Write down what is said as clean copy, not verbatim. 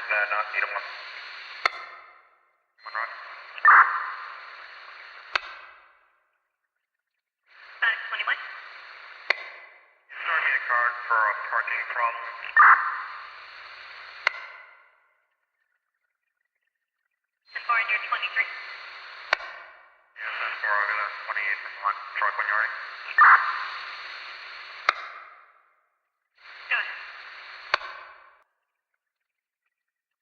not need one. One rod. 21. Start me a card for a parking problem. And 423. Yes, that's 4 28 1. Truck when you're ready.